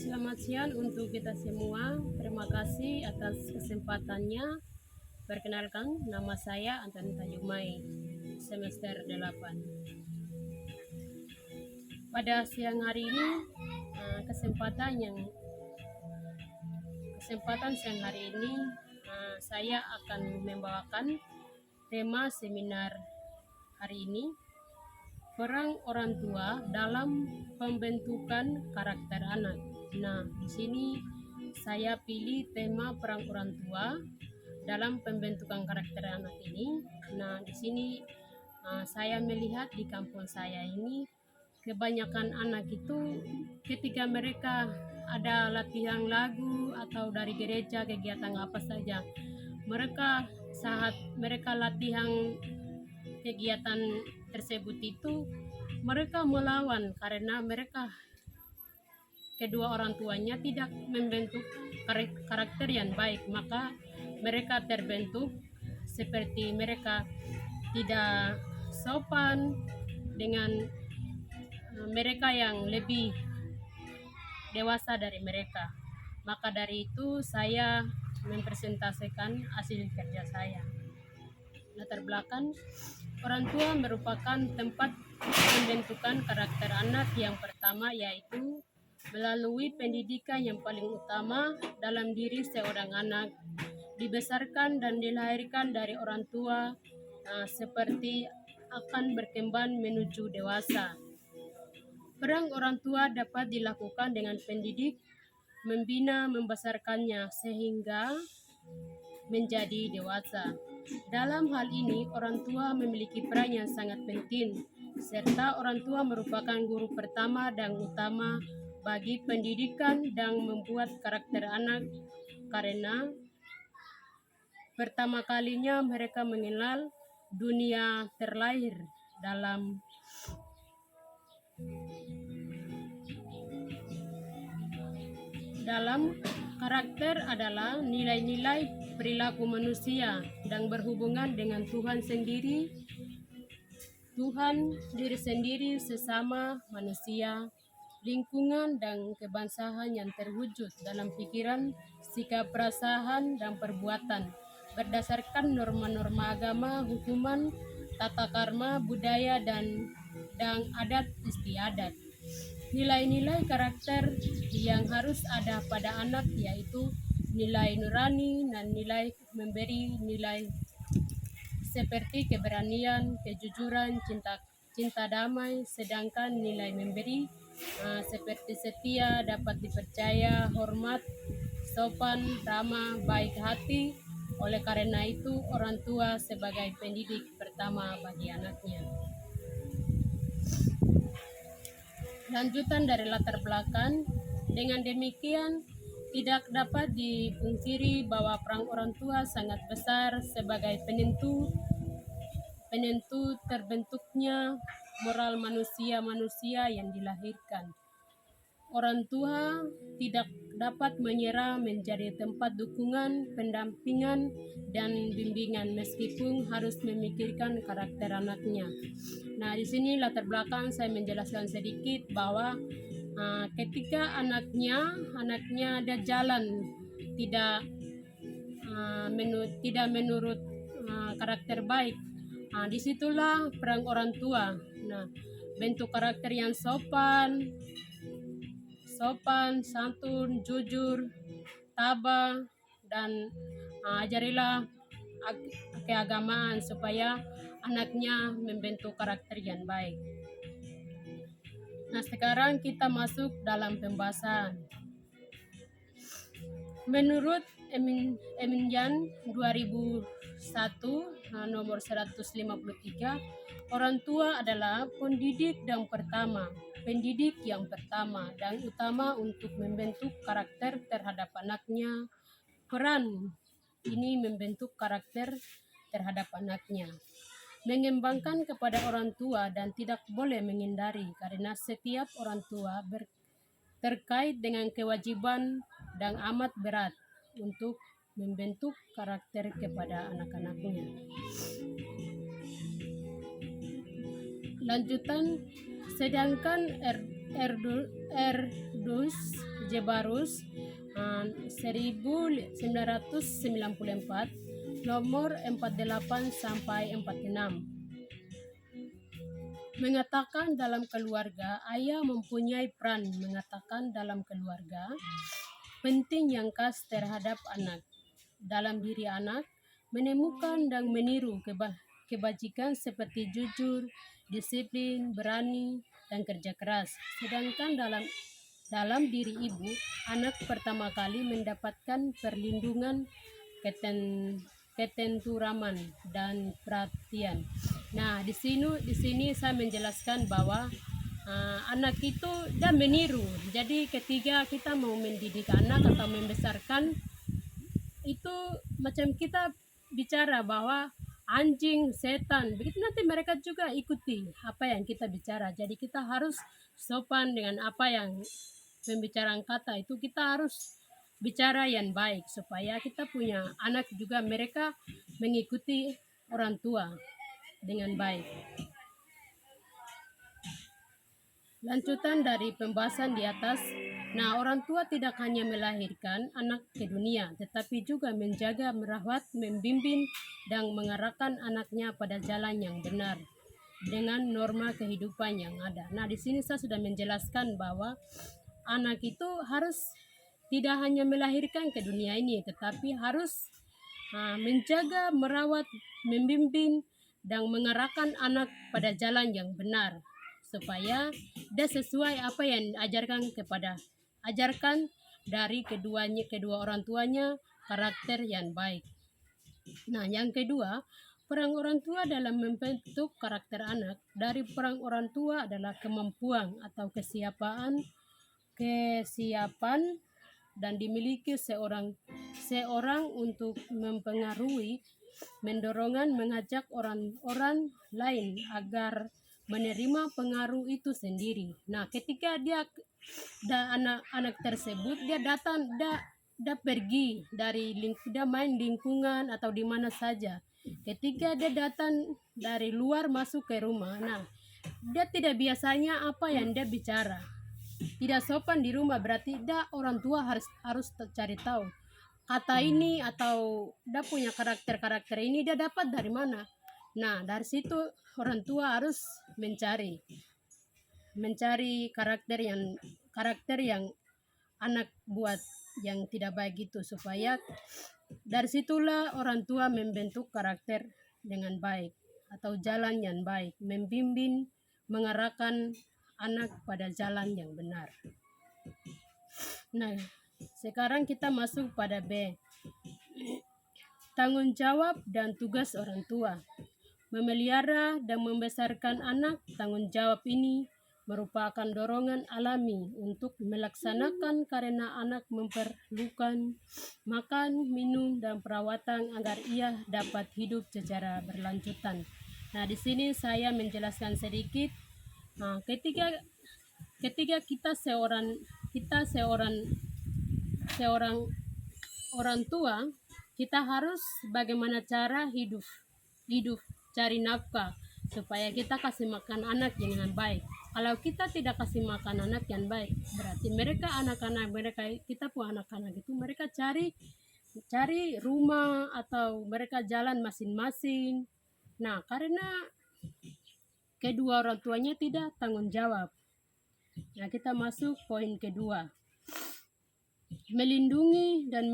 Selamat siang untuk kita semua. Terima kasih atas kesempatannya. Perkenalkan, nama saya Antonita Yumai, semester 8. Pada siang hari ini, kesempatan siang hari ini saya akan membawakan tema seminar hari ini, peran orang tua dalam pembentukan karakter anak. Nah, di sini saya pilih tema peran orang tua dalam pembentukan karakter anak ini. Nah, di sini saya melihat di kampung saya ini kebanyakan anak itu ketika mereka ada latihan lagu atau dari gereja kegiatan apa saja, saat mereka latihan kegiatan tersebut itu mereka melawan karena mereka kedua orang tuanya tidak membentuk karakter yang baik, maka mereka terbentuk seperti mereka tidak sopan dengan mereka yang lebih dewasa dari mereka. Maka dari itu saya mempresentasikan hasil kerja saya. Latar belakang, orang tua merupakan tempat pembentukan karakter anak yang pertama, yaitu melalui pendidikan yang paling utama dalam diri seorang anak. Dibesarkan dan dilahirkan dari orang tua seperti akan berkembang menuju dewasa. Peran orang tua dapat dilakukan dengan pendidik, membina, membesarkannya sehingga menjadi dewasa. Dalam hal ini, orang tua memiliki peran yang sangat penting, serta orang tua merupakan guru pertama dan utama bagi pendidikan dan membuat karakter anak, karena pertama kalinya mereka mengenal dunia terlahir dalam karakter adalah nilai-nilai perilaku manusia dan berhubungan dengan Tuhan sendiri, Tuhan, diri sendiri, sesama manusia, lingkungan, dan kebangsaan yang terwujud dalam pikiran, sikap, perasaan, dan perbuatan berdasarkan norma-norma agama, hukuman, tata karma, budaya, dan adat istiadat. Nilai-nilai karakter yang harus ada pada anak yaitu nilai nurani dan nilai memberi, nilai seperti keberanian, kejujuran, cinta damai, sedangkan nilai memberi seperti setia, dapat dipercaya, hormat, sopan, ramah, baik hati. Oleh karena itu, orang tua sebagai pendidik pertama bagi anaknya. Lanjutan dari latar belakang, dengan demikian tidak dapat dipungkiri bahwa peran orang tua sangat besar sebagai penentu terbentuknya moral manusia yang dilahirkan. Orang tua tidak dapat menyerah menjadi tempat dukungan, pendampingan, dan bimbingan meskipun harus memikirkan karakter anaknya. Nah, di sini latar belakang saya menjelaskan sedikit bahwa ketika anaknya ada jalan tidak menurut karakter baik, disitulah peran orang tua. Nah, bentuk karakter yang sopan, santun, jujur, tabah, dan ajarilah keagamaan supaya anaknya membentuk karakter yang baik. Nah, sekarang kita masuk dalam pembahasan. Menurut Eminjan 2001 nomor 153, orang tua adalah pendidik yang pertama dan utama untuk membentuk karakter terhadap anaknya. Peran ini membentuk karakter terhadap anaknya, mengembangkan kepada orang tua dan tidak boleh menghindari karena setiap orang tua terkait dengan kewajiban dan amat berat untuk membentuk karakter kepada anak-anaknya. Lanjutan, sedangkan Erdős Jebarus 1994 nomor 48 sampai 46 mengatakan dalam keluarga ayah mempunyai peran mengatakan dalam keluarga penting yang khas terhadap anak. Dalam diri anak menemukan dan meniru kebajikan seperti jujur, disiplin, berani, dan kerja keras. Sedangkan dalam diri ibu, anak pertama kali mendapatkan perlindungan, ketenteraman, dan perhatian. Nah, di sini saya menjelaskan bahwa anak itu dan meniru. Jadi ketika kita mau mendidik anak atau membesarkan itu macam kita bicara bahwa anjing, setan, begitu nanti mereka juga ikuti apa yang kita bicara. Jadi kita harus sopan dengan apa yang pembicaraan kata itu, kita harus bicara yang baik supaya kita punya anak juga mereka mengikuti orang tua dengan baik. Lanjutan dari pembahasan di atas, nah orang tua tidak hanya melahirkan anak ke dunia, tetapi juga menjaga, merawat, membimbing, dan mengarahkan anaknya pada jalan yang benar dengan norma kehidupan yang ada. Nah, di sini saya sudah menjelaskan bahwa anak itu harus tidak hanya melahirkan ke dunia ini, tetapi harus menjaga, merawat, membimbing, dan mengarahkan anak pada jalan yang benar supaya dia sesuai apa yang ajarkan dari kedua orang tuanya, karakter yang baik. Nah, yang kedua, peran orang tua dalam membentuk karakter anak. Dari peran orang tua adalah kemampuan atau kesiapan dan dimiliki seorang untuk mempengaruhi, mendorong, mengajak orang lain agar menerima pengaruh itu sendiri. Nah, ketika dia anak tersebut dia pergi dia main lingkungan atau di mana saja. Ketika dia datang dari luar masuk ke rumah, nah dia tidak biasanya apa yang dia bicara. Tidak sopan di rumah, berarti orang tua harus cari tahu kata ini atau dia punya karakter ini dia dapat dari mana. Nah, dari situ orang tua harus mencari karakter yang anak buat yang tidak baik itu, supaya dari situlah orang tua membentuk karakter dengan baik atau jalan yang baik, membimbing, mengarahkan anak pada jalan yang benar. Nah, sekarang kita masuk pada B. Tanggung jawab dan tugas orang tua. Memelihara dan membesarkan anak, tanggung jawab ini merupakan dorongan alami untuk melaksanakan karena anak memerlukan makan, minum, dan perawatan agar ia dapat hidup secara berlanjutan. Nah, di sini saya menjelaskan sedikit. Nah, ketika kita seorang orang tua, kita harus bagaimana cara hidup cari nafkah supaya kita kasih makan anak dengan baik. Kalau kita tidak kasih makan anak yang baik, berarti anak-anak mereka, kita pun anak-anak itu mereka cari rumah atau mereka jalan masing-masing. Nah, karena kedua orang tuanya tidak tanggung jawab. Nah, kita masuk poin kedua. Melindungi dan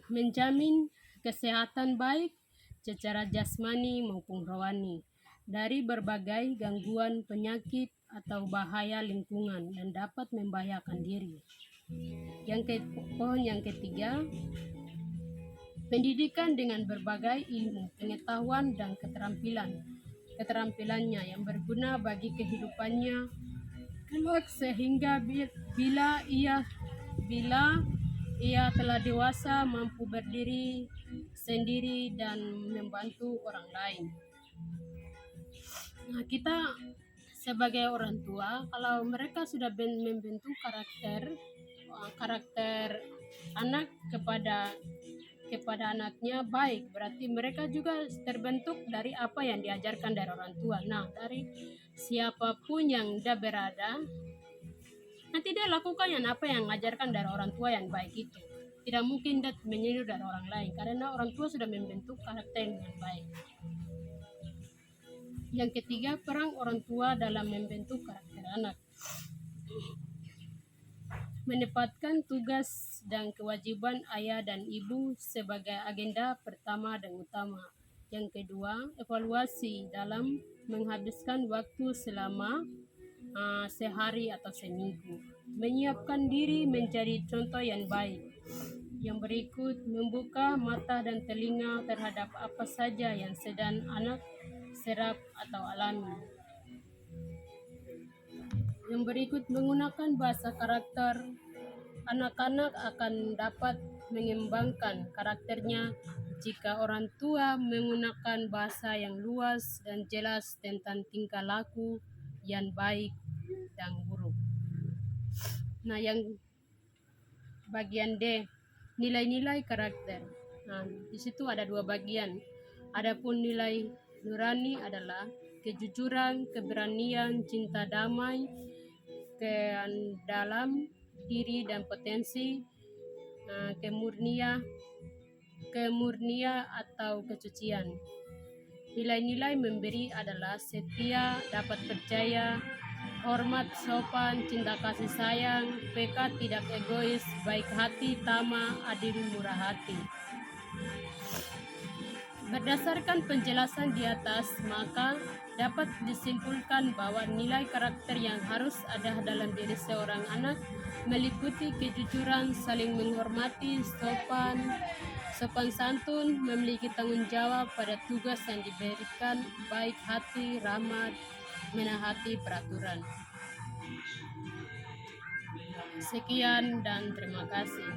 menjamin kesehatan baik secara jasmani maupun rohani dari berbagai gangguan penyakit atau bahaya lingkungan yang dapat membahayakan diri. Poin yang ketiga, pendidikan dengan berbagai ilmu, pengetahuan, dan keterampilannya yang berguna bagi kehidupannya kelak, sehingga bila ia telah dewasa mampu berdiri sendiri dan membantu orang lain. Nah, kita sebagai orang tua, kalau mereka sudah membentuk karakter anak kepada anaknya baik, berarti mereka juga terbentuk dari apa yang diajarkan dari orang tua. Nah, dari siapapun yang dia berada, nanti dia lakukan yang apa yang mengajarkan dari orang tua yang baik itu. Tidak mungkin dia meniru dari orang lain karena orang tua sudah membentuk karakter yang baik. Yang ketiga, peran orang tua dalam membentuk karakter anak. Menempatkan tugas dan kewajiban ayah dan ibu sebagai agenda pertama dan utama. Yang kedua, evaluasi dalam menghabiskan waktu selama sehari atau seminggu. Menyiapkan diri menjadi contoh yang baik. Yang berikut, membuka mata dan telinga terhadap apa saja yang sedang anak serap atau alami. Yang berikut, menggunakan bahasa karakter. Anak-anak akan dapat mengembangkan karakternya jika orang tua menggunakan bahasa yang luas dan jelas tentang tingkah laku yang baik dan buruk. Nah, yang bagian D, nilai-nilai karakter. Nah, di situ ada 2 bagian. Adapun nilai nurani adalah kejujuran, keberanian, cinta damai, keandalan diri dan potensi, kemurnian atau kesucian. Nilai-nilai memberi adalah setia, dapat percaya, hormat, sopan, cinta kasih sayang, peka, tidak egois, baik hati, tamah, adil, murah hati. Berdasarkan penjelasan di atas, maka dapat disimpulkan bahwa nilai karakter yang harus ada dalam diri seorang anak meliputi kejujuran, saling menghormati, sopan santun, memiliki tanggung jawab pada tugas yang diberikan, baik hati, ramah, menaati peraturan. Sekian dan terima kasih.